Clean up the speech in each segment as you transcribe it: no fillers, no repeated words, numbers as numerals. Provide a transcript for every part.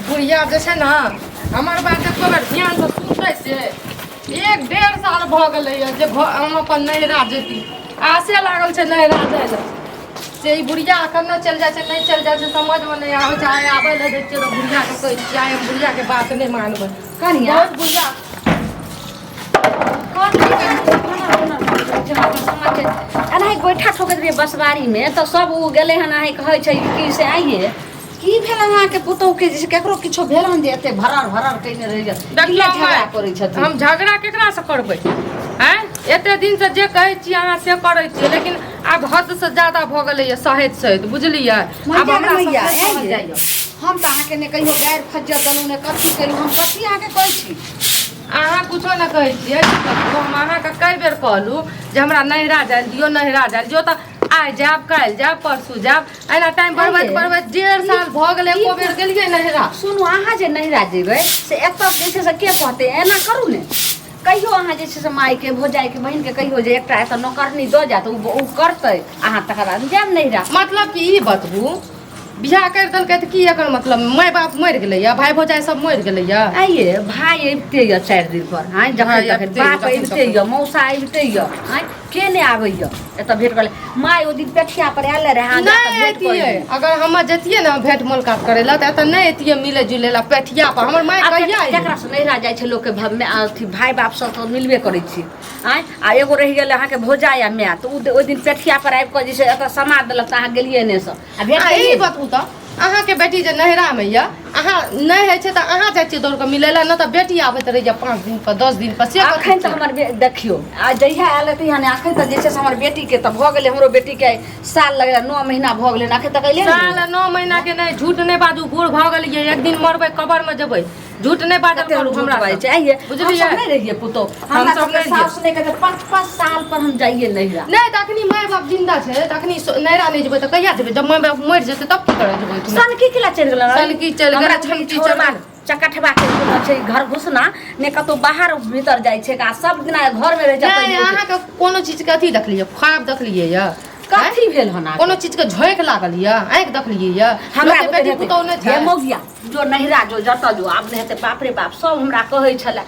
बुढ़िया जैसे ना हमार बात एको बार ध्यान से सुनते से 1-1.5 साल भ गए जे हम अपन नैहरा जेती आसे लागल छै नैहरा जाए से बुढ़िया अखन न चल जाए नहीं चल जाए समझ में नहीं आवे चाहे आवे ले देते तो बुढ़िया के कह चाहे बुढ़िया के बात नहीं मानबे कनिया बहुत बुढ़िया एनाही गोइठा ठोकैत रहिए बसवारी में तो सब उ गेले हन अहाँ कहै छै कि से आइए की भेल अहाँ के पुतौ के जैसे केकरो किछो भेल हन जे एते भरर कइने रहि किया झगड़ा करै छथिन हम झगड़ा केकरा से करबै हैं एते दिन से जे कहै छी अहाँ से करै छी लेकिन अब हद से ज्यादा भ गेलै सहित बुझलिए अब हमरा जाइए हम तो अहाँ के ने कहियो गायर फज्जर दनु ने कथी करू हम कथी अहाँ के कहै छी अहाँ कुछो न कहै छियै हम अहाँ के कई बेर कहलू जे हमरा नैहरा जाइल दियो त आइ जाब काल्हि जाब परसू जाब एना टाइम बढ़बैत 1.5 साल भ गेलै एको बेर गेलियै नैहरा सुनू अहाँ जे नैहरा जेबै से एतऽ जे छै से के कहतै एना करू ने कहियो अहाँ जे छै से माय के भौजाई के बहिन के कहियो जे एकटा एतऽ नौकरनी दऽ जात उ करतै अहाँ तकर बाद जायब नैहरा मतलब कि ई बतबू बियाह कर देलकै त की एकर मतलब माय बाप मरि गेलैया भाई भौजाई सब मरि गेलैया आइए भाई अबिते य 4 दिन पर हां जखन तखन बाप अबिते य मौसा अबिते य हां के ने आबै य एतऽ भेट गेलै माय ओ दिन पेठिया पर आले रहे हां नहीं एतियै अगर हम जतियै ना भेंट मुलाकात करे ला त एतऽ नहीं एतियै मिले जुले ला पेठिया पर हमर माय कहिया केकरा से नैहरा जाइ छै लोग के अथी भाई बाप सब तो मिलबे करै छी हां आ एगो रहि गेलै अहाँ के भौजाई आ माय त ओ दिन पेठिया पर आबि क जे छै एतऽ समाद देलक त अहाँ गेलियै ने से आ भेट त अहाँ के बेटी जे नैहरा में या अहाँ नहीं है त अहाँ जाइ छी दौड़ के मिले ला न त बेटी आबैत रहि जा 5 दिन पर 10 दिन पर से अखन त हमर देखियो आ जहिया आयल त हने अखन त जे छै हमर बेटी के त भ गेलै हमरो बेटी के साल लगला 9 महीना भ गेलै अखन तक अइले साल 9 महीना के नहीं झूठ नहीं बाजू बूढ़ भ गेलियै एक दिन मरबै कब्र में जेबै झूठ नहीं बाजल करू हमरा चाहिए बुझलियै हम नहीं रहिए पुतो हम सब के सास ने के 5 साल पर हम जाइए नैहरा नहीं तखनी माय बाप जिंदा छै तखनी नैहरा नहीं जेबै त कहिया जेबै जब माय बाप मरि जेतै तब की करऽ जेबै सनकी किला चल गेल सनकी चल गेल छमकी छोड़बा चकठबा के छै घर घुसना ने कतो बाहर भीतर जाय छै का सब दिना घर में रह जाते नहीं अहाँ के कोनो चीज के अथी देखलियै ख्वाब देखलियै या कथी भेल हना कोनो चीज के झोंक लागल या आंख देखलियै या हमरा के बेटी पुतौ नै छै मोगिया जो नैहरा जो जत जो आब ने हेते बाप रे बाप सब हमरा कहै छले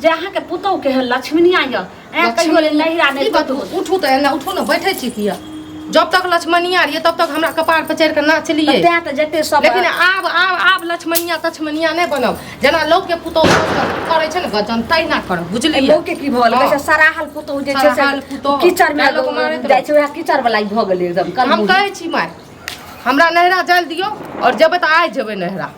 जे अहाँ के पुतौ के लक्ष्मनिया या ए कहियो नैहरा नै कतौ उठू त एना उठू न बैठै छी किया जब तक लक्ष्मनिया रहिए तब तक हमरा कपार पर चढ़ के नाचलिए तै त जते सब लेकिन आब लक्ष्मनिया नहीं बनब जना लोग के पुतौ करे छै न गजन तैना करब बुझलिए लोग के की भल कैसे सराहल पुतौ जे छै से कीचड़ में लोग मारे जाय छै वह कीचड़ वाला भ गेलै एकदम हम कहै छी माय हमरा नैहरा जाय दियो और जेबै त आइ जेबै नैहरा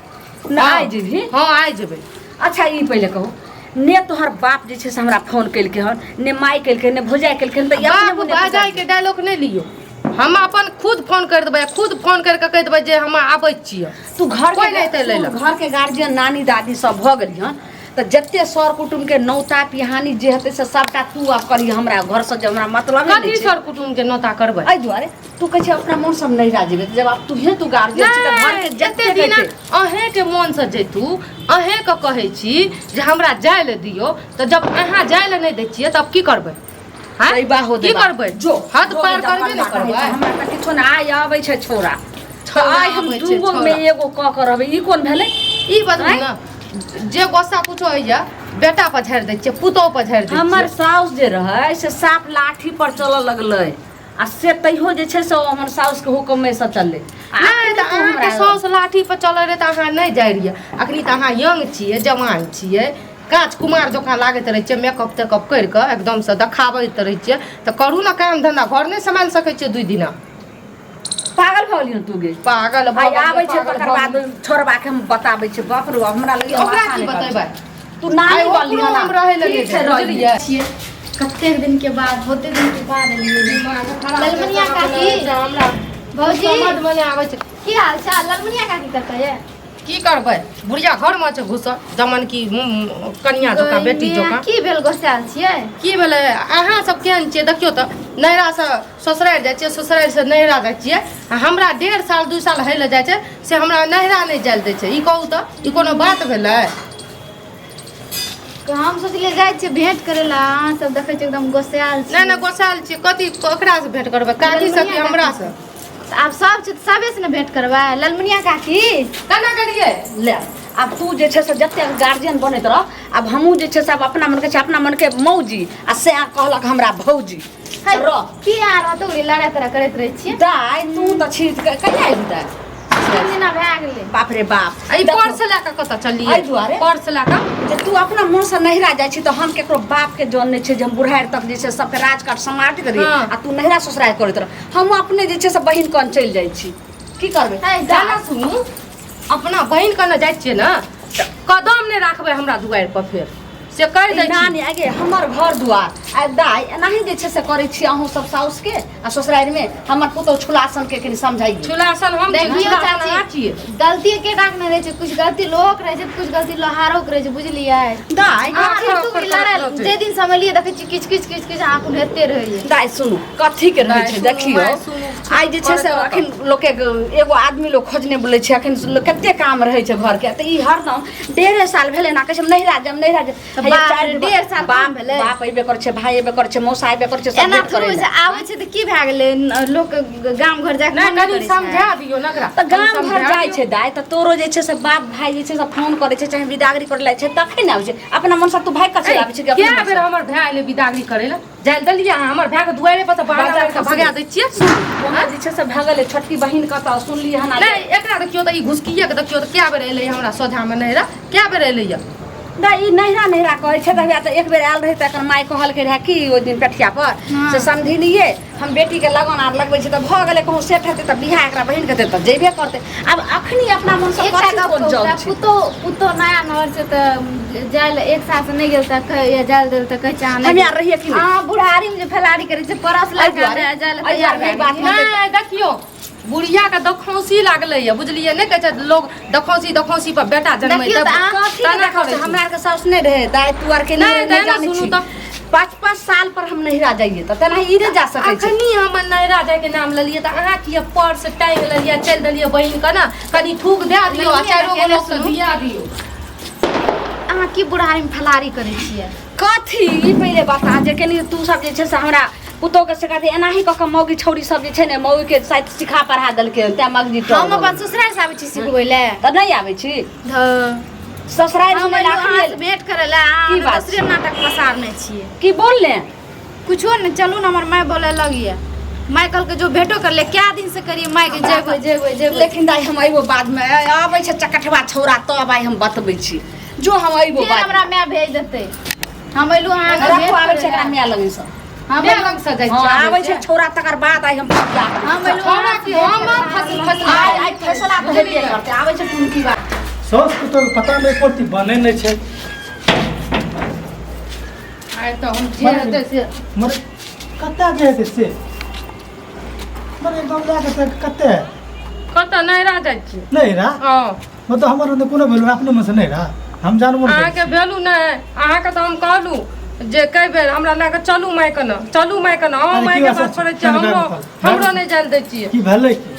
ना आइ जेबी हां आइ जेबै अच्छा ई पहिले कहू ने तोहर बाप जे छै से हमरा फोन केलके हन ने माय केलके ने भौजाई केलके त बाप बाजाई के डायलॉग नहीं लियो हम अपन खुद फोन कर देबै खुद फोन करके कह देबै जे हम आबै छियै तू घर कोई नहीं तै ले घर के गार्जियन नानी दादी सब भ गेली हन त जत्ते सर कुटुम के नौता पिहानी जे हेतै से सबटा तू अब करी हमरा घर से जे हमरा मतलब नहीं कथी सर कुटुम के नौता करबै आई दुआरे तू कह छै अपना मन से नहीं राजीबे जब आप तू गार्जियन छी त घर के जत्ते दिन अहे के मन से जेतू अहे के कहै छी जे हमरा जाय ले दियो त जब अहाँ जाय ले नहीं दै छियै तब की करबै हां की करबै जो हाथ पार करबे न करबै हमरा त किछो न आइ आबै छै छोरा आइ हम दूगो में एगो क करबै ई कोन भेलै ई बताउ न जे गोसा कुछो होइया बेटा पर झाड़ दै छियै पुतौ पर झाड़ दै छियै हमर साउस जे रहै से साफ लाठी पर चलऽ लगलै आ से तैयो जे छै से हमर साउस के हुक्म में से चलले नहीं त अहाँ के साउस लाठी पर चलै रे त अहाँ नहीं जाय रियै अखनी त अहाँ यंग छियै जवान छियै काज कुमार जकाँ लागैत रहै छियै मेकअप तेकअप करि कऽ एकदम से देखाबैत रहै छियै त करू न काम धंधा घर नहीं संभाल सकै छियै 2 दिना पागल भ गेलियो तू गे पागल भ गेलियो आबै छै तकर बाद छोड़बा के हम बताबै छै बाप रे हमरा लगे ओकरा की बतेबै तू नानी वाली हम रहै लगे बुझलियै छियै कते दिन के बाद होते दिन के बाद एलियै दिमाग खराब ललमनिया काकी हमरा भौजी समझ में नहीं आबै छै की हाल चाल ललमनिया काकी करते है की करबै बुढ़िया घर में छै घुसल जमन की कन्या जकाँ बेटी जकाँ की भेल गोसाल छियै की भेलै अहाँ सब केहन छियै देखियो त नैहरा से ससुराल जाइ छियै ससुराल से नैहरा जाइ छियै हमरा 1.5 साल 2 साल होइ ले जाइ छै से हमरा नैहरा नहीं जाय दै छै ई कहू त ई कोनो बात भेलै हम सोचलिए जाय छियै भेंट करे ला अहाँ सब देखै छियै एकदम गोसाल छी नहीं गोसाल छियै कथी ओकरा से भेंट करबै काकी से कि हमरा से आब सब छै सबे से ने भेंट करबै ललमनिया काकी केना करियै ले अब तू जे छै से जते गार्जियन बनैत रह, अब हमहूँ जे छै से अब अपना मन के छै अपना मन के मौजी आ से कहलक हमरा भौजी है रह की आ रहा तो लड़ा तरह करैत रहे छियै दाय तू तऽ छी कहिया अइबी दाय 3 दिन भए गेलै बाप रे बाप आई पर्स लए कऽ कतऽ चलिए एहि दुआरे पर्स लए कऽ जे तू अपना मन से नहिरा जाइ छी तऽ हम केकरो बाप के जन नहि छै जे हम बुढ़ार तक जे छै सबके राजकाट समाटैत रही हाँ। आ तू नहिरा ससुराल करैत रह। हम अपने जे छै से बहिन कन चलि जाइ छी की करबै है गाना सुनू अपना बहिन कने जाइ छियै ने तऽ कदम नहि राखबै हमरा दुआरि पर फेर से कहि दै छी नानी आगे हमर घर दुआर आ दाय एनाही जे छै से करै छी अहूँ सब साउस के आ ससुराल में हमर पुतौ छुलासन के कनि समझाइए छुलासन हम देखियो छुलासन अहाँ चाची छियै गलती के डाक नहीं रहे छै, कुछ गलती लोग रहे छै, कुछ गलती लोहारो के रहे छै, बुझलियै। दाय आखिर तू लड़ा जे दिन समझलिए देखे छी किच किच किच किच आंख हेते रहिए। दाय सुनू कथी के रहै छै दाय देखियो सुनू, सुनू, आइ जे छै से सुनू, अखन लोग के एगो आदमी लोग खोजने बोले छै अखन कते काम रहै छै घर के तऽ ई हरदम 1.5 साल भेलै ना कहै छै नहिरा जब बाप रे, 1.5 साल काम भेलै। बाप अइबे करै छै भाई अइबे करै छै मौसा अइबे करै छै सब एना भेंट थोड़ी करै से आवे छै त की भए गेलै लोग गांव घर जाके नहीं मना कनी करै समझा छै। दियो नगरा तऽ गाम घर जाइ छै दाय तऽ तोरो जे छै से बाप भाई जे छै से फोन करै छै चाहे विदागरी करे लै छै तखन आबै छै अपना मन से तू भाई कसे आबै छै कि क्या अपना बेर हमर भाई ले विदागरी करे ला जाय देलिए अहाँ हमर भाई के दुआरे पर तऽ बाजा बाजा के भगा दै छियै हमरा जे छै से भगल छोटकी बहिन कतऽ सुनली हन नहीं एकरा देखियो त ई घुसकिए के देखियो त क्या बेर एलै हमरा सोझा में नहिरा क्या बेर एलै या दाय ई नहिरा कहै छै तऽ एक बेर आयल रहे त एकर माय कहलकै रहे कि ओइ दिन पेठिया पर से समझिलिए हम बेटी के लगन आर लगबै छै त भ गेलै कहूँ सेठ हेतै त बियाह एकरा बहिन के देतै त जेबे करतै। अब अखनी अपना मन से कथी कोन जाउ छै पुतो नया नहर से त जाल एक साल से नहीं गेल त या जाल देल त कह चाह हम यार रहिए कि नहीं? हां बुढ़ारी में जे फलारी करे छै परस लगा दुआरे, जाल एहि तैयार दुआरे भए बात गेल। नहीं देखियो बुढ़िया के दखौसी लागलै या बुझलिए नहीं कहै छै लोग दखौसी पर बेटा जन्मै देखियो तब तऽ अहाँ कथी के देखौ छै हमरा के साउस नहीं रहे दाय तू आर के नहीं, नहीं दाय ना जानै सुनू छी तऽ। 5-5 साल पर हम नहिरा जाइए त तेना ई नहीं जा सकै छै। अखनी हम नहिरा जाय के नाम लेलिए त अहाँ किए पर्स टांग लेलिए चल देलिए बहिन के ना कनी ठूक दे दियो आ नहीं, चारो गो अकेले लोग के सुनू। दिया दियो अहाँ की बुढ़ारी में फलारी करे छियै। कथी ई पहिले बता जे कनी तू सब जे छै से हमरा पुतो के सिखाते एनाही क के मौगी छौरी सब जे छै ने मौगी के शायद सिखा पढ़ा देलकै ते मगजी तो हम अपन ससुराल से आबै छी सिखबै ले त नहीं आबै छी ससुराल हम में अहाँ से लाखी भेंट करे ला की बात दूसरे नाटक पसारने छियै। की बोल ले कुछो नहीं चलू ना हमर माय बोले लगिए माय कल के जो भेंटो कर ले क्या दिन से करिए माय के जेबै जेबै जेबै लेकिन दाई हम अइबो बाद में आबै छै चकठवा छौरा तब आइ हम बतबै छी जो हम अइबो फिर बाद हमरा माय भेज देते हम एलू अहाँ के रखो भेंट आबै छै करे एकरा ला। मिया लगन से हम बे एलू लग से जाइ हां छी आबै छै छौरा तकर बाद आइ हम पूजा हम एलू छोरा अहाँ की के हम फसल आइ आइ फैसला तो हेबे करते आबै छै तुम की बात सौस के तो पता नहीं कोती बने नहीं छे आइ तो हम जे हेतै से मरे कत्ता जे हेतै से मरे बंगला के से कत्ते कतऽ नहिरा जाइ छी नहीं रा हां मतलब हमर अंदर कोनो भेल अपने में से नहीं रा हम जानबो नहीं अहाँके भेलू नहीं अहाँके तऽ हम कहलू जे कई बेर हमरा लए कऽ चलू माय के ना चलू माय के ना अहाँ अरे माय की के बात बात छै? करै छियै कनी हमरो बात हमरो नहीं जाय दै छियै की भेलै की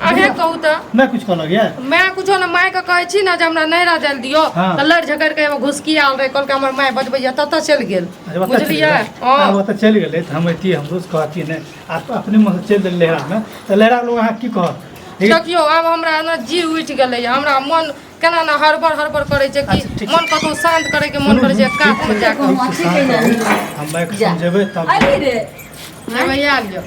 अहे कहू तऽ मैं कुछ कहलक या मैं कुछो ना माय के कहै छी ना जे हमरा नहिरा जाय दियो हाँ। तऽ लड़ झगड़ के एगो घुसकी आल रहे कहलकै हमर माय बजबैया ततऽ चलि गेल बुझलियै हां वो तो चल गेले त हम एती हमरो से कहती ने आ तो अपने मन से चल देले लहरा में त लहरा लोग अहाँ की कह देखियो अब हमरा ना जी उठि गेलै हमरा मन केना ना हड़बड़ करै छै कि अच्छा, ठीक मन कतौ शांत करे के मन करै छै कात में जाके हम मैं समझेबै तब अरे रे जेबै आयल जो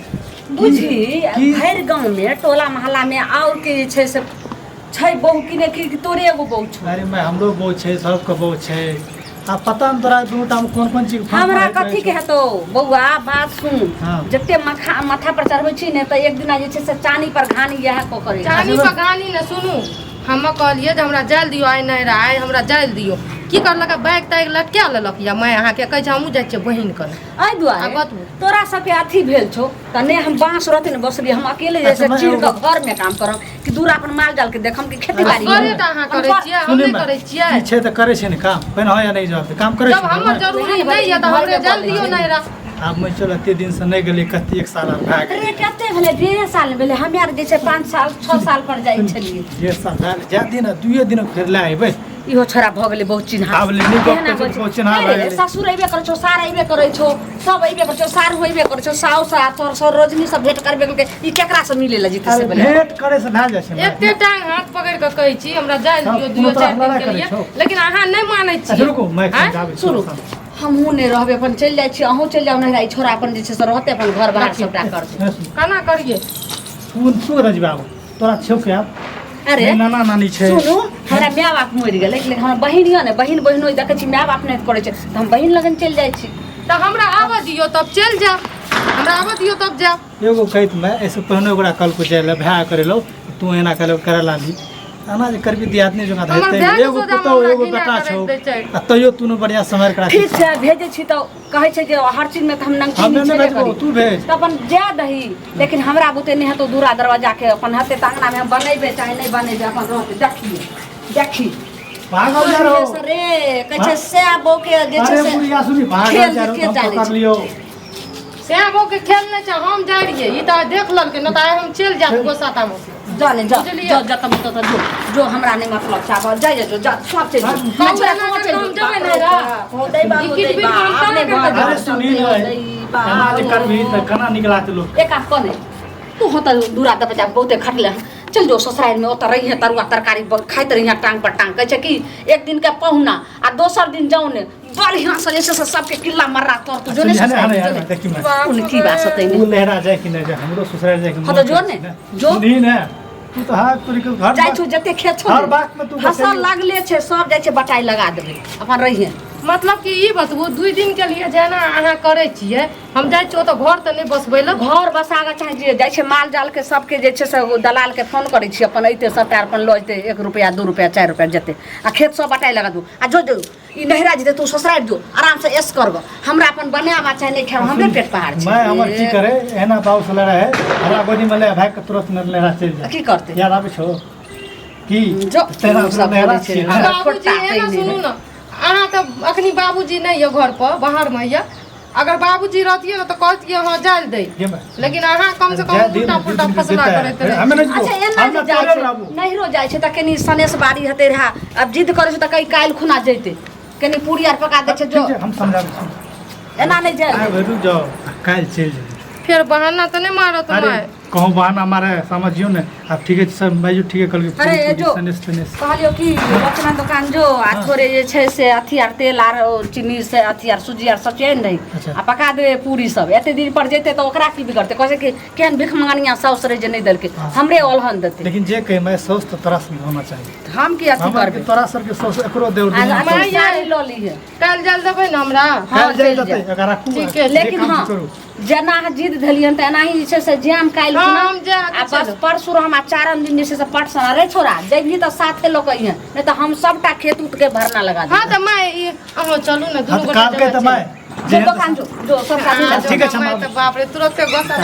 बुझी की? भरि गांव में टोला मोहल्ला में और के जे छै से छै बहु कि नहीं कि तोरे एगो बहु छौ अरे मैं हमरो बहु छे सबके बहु छे आ पता न तोरा दुनू टाइम कोन चीज हमरा कथी के हेतौ बौआ बात सुन हाँ। जते माथा पर चढ़बै छी ने त एक दिना जे छै से चानी पर घानी यह को करे चानी पगानी न सुनू हम कहलिए जे हमरा जाल दियो आइ नहिरा आइ हमरा जाल दियो की करलक बैग तैग लटका लेलक या मैं अहाँ के कहै छै हमहूँ जाइ छियै बहिन कर एहि दुआरे आ बतबू। तोरा सबके अथी भेल छौ त ने हम बांस रहते न बसली हम अकेले जैसे अच्छा, मैं चीर के एगो- घर में काम करम कि दूर अपन माल जाल के देखम कि खेती बाड़ी करे त अहाँ करै छियै हम नहि करै छियै छै त करे छै ने काम पहिने हो या नहीं जवाब काम करे जब हमर छै जरूरी नहीं है त हमरे जाल दियो नहिरा आब मैं चल एते दिन से नहीं गेली कते 1 साल आर भाग अरे कते भेले 1.5 साल भेले हम यार जे छै 5 साल 6 साल पर जाइ छलिए 1 साल जा दिन 2 दिन फिर ले आइबै इहो छोरा भ गेलै बहुत चिन्हा आब ले नीक गप कहै छै, बहुत चिन्हा भए गेलै। ससुर अइबे करै छौ, सार अइबे करै छौ, सब अइबे करै छौ, सार होइबे करै छौ, साउस आ तोर सर रोजनी सब भेट करबे के ई केकरा से मिले ला जीते से बोले भेट करे से भए जाइ छै माय। एते टांग हाथ पकड़ के कहै छी हमरा जाय दियो कोनो दियो तरह 4 दिन लड़ाइ के करै लिए, छौ। लेकिन अहाँ नहीं मानै छी। अच्छा रुको मैं आँय? समझाबै छी। सुनू हमहूँ नहि रहबै अपन चलि जाइ छी, अहूँ चलि जाउ नहि छोरा अपन जे छै से रहते अपन घर बाहर सबटा करतै। केना करिए तू रजबे आब तोरा छौ के आब अरे नहीं, नाना नानी छै। सुनू हमरा माय बाप मरि गेलै, लेकिन हमर बहिन यऽ ने, बहिन बहिनो देखै छी माय बाप नहि करै छै तऽ हम बहिन लगन चलि जाइ छी। त हमरा आबऽ दियो तब चल जा, हमरा आबऽ दियो तब जा। एगो कहैत मैं ऐसे पहले ओकरा कल को जाय ले भए करे लो, तू एना करे लागी आना जे करबी दियादनी जगह हमर रहते। भाय एगो के पुतौ सोझा एगो हमरा बेटा घिना छौ करै दै छै। आ तइयो तू बढ़िया समय करा ठीक छै भेजै छी तऽ कहै छै जे हर चीज में तऽ हम नंगी हम नहीं छेबे भेजबो, करी। तू भेज। तऽ अपन जा दही, लेकिन हमरा बुते नहीं हेतौ दूरा दरवाजा के अपन हते अंगना में हम बनेबे चाहे नहीं बनेबे अपन रहते देखिए देखी भागल जा रहो। रे कहै छै से बो के जे छै अरे से बुढ़िया सुनी भागल खेल जा के रहो, जानै पकड़ छै। लियो। श्यामो के खेल नहीं छै, हम जा रहिए ई त देख ललके न त आइ हम चल जात गोसाता में से। जाने जा बुझलियै? जा जा तब तो जो जो हमरा नहीं मतलब चाह जा जा जो जा सब चल हम मैं छोरा ना कहाँ करके हम चल जेबै नहीं रा। हो दे बा ई हो किट दे बिट बा हम अपने कहाँ घर करके अरे सुनी केना जे करबी त केना निकला ते लोग। एक काम करे तू होता दूरा दब जा बहुते खटले चल जो ससुराल में ओत रही है तरुआ तरकारी खाइत रही टांग पर टांग कहै छै कि एक दिन के पहुना आ दोसर दिन जाऊ ने बढ़िया से जैसे से सबके किल्ला मर्रा तोर तू जो ने देखी मैं उन की बात सतै तू लहरा जाए कि नहीं जाए हमरो ससुराल जाए कि हाँ तो जो ने, जो। नहीं ने तू तो हाथ तोरी के घर जाय छु जते खेत छौ हर बात में तू फसल बसेली। लागले छै सब जाय छै बटाई लगा देबै अपन रहिए मतलब कि ई बतबू 2 दिन के लिए जेना अहाँ करे छिए, हम जाय छियो त घर त नहीं बसबै ल। घर बसागा चाहे जे जाय छै माल जाल के सबके जे छै से दलाल के फोन करै छी अपन अइते सबटा अपन लऽ जेतै 1 रुपया 2 रुपया 4 रुपया जते आ खेत सब बटाई लगा दू आ जो जो ई नहिरा जेते तू ससुराल जो आराम से ऐश करब हमरा अपन बनावा चाहे नहीं खाओ हमरे पेट पहाड़ छै। मैं हमर की करे एना बाऊ से लड़ा है हमरा गोदी में ले भाग के तुरंत न लहरा चल जा। की करते याद आबै छौ की जो तेरा सब लहरा बोलै छै। छी। हमरा बाबूजी छोटा एना कहि सुनू नहि। न, अहाँ त अखनी बाबूजी नहीं है घर पर, बाहर में है। अगर बाबूजी रहतिए न त कहतिए हां जाल दे, ये मैं लेकिन अहाँ कम से कम उल्टा पुल्टा फसला करैत रहे। हमें नहीं अच्छा एना हम जे ना जाय तोरे छै रहबो। नहिरो जाय छै त कनी सनेस बाड़ी हते रहा अब जिद करे छै त कई काल खुना जैते कनी पूरी आर पका दे छै जो ठीक है, हम समझाबै छी। एना नहीं जाय आइ रुक जाओ काल चल जाए। फिर बहाना त नहीं मारत अरे मैं। कहूँ बहाना मारे समझियो ने अब ठीक है सब बाजू ठीक है कल के अरे जो सनेस तनेस कहलियो कि रचना दुकान जो आ थोड़े जे छै से अथी आर तेल आर चीनी से अथी आर सूजी आर सब चैन दही अच्छा। आ पका दे पूरी सब एते दिन पर जेते त ओकरा की बिगड़ते कहै छै कि केहन भिख मंगनिया साउस रे जे नहीं देलके हमरे ओलहन देते लेकिन जे कहे मैं सोच तो तरस नहीं होना चाहिए। हम की अथी हमरा के करबे तोरा सर के सोच एकरो देउ आज दुनिया अपन साड़ी ल ली है कल जल देबै न हमरा। हाँ, काल जाए चलि जते जाए। अगर रखू ठीक है, लेकिन हाँ जेना अहाँ जिद धलियन त एनाही जे छै से जाम काइल हाँ, खुना हम जा के आ बस चलब। परसू हम आ चारम दिन जे छै से पटसन रे छोरा जइभी त साथे लोग अइहे नहीं त हम सबटा खेत उत के भरना लगा हाँ देबै त मैं अहाँ चलू न हाथ दुनू काम के गोटा त मैं जो दुकान जो जो सबटा हाँ, मिला ठीक है, मैं क्षमा। त बाप रे तुरंत गोसा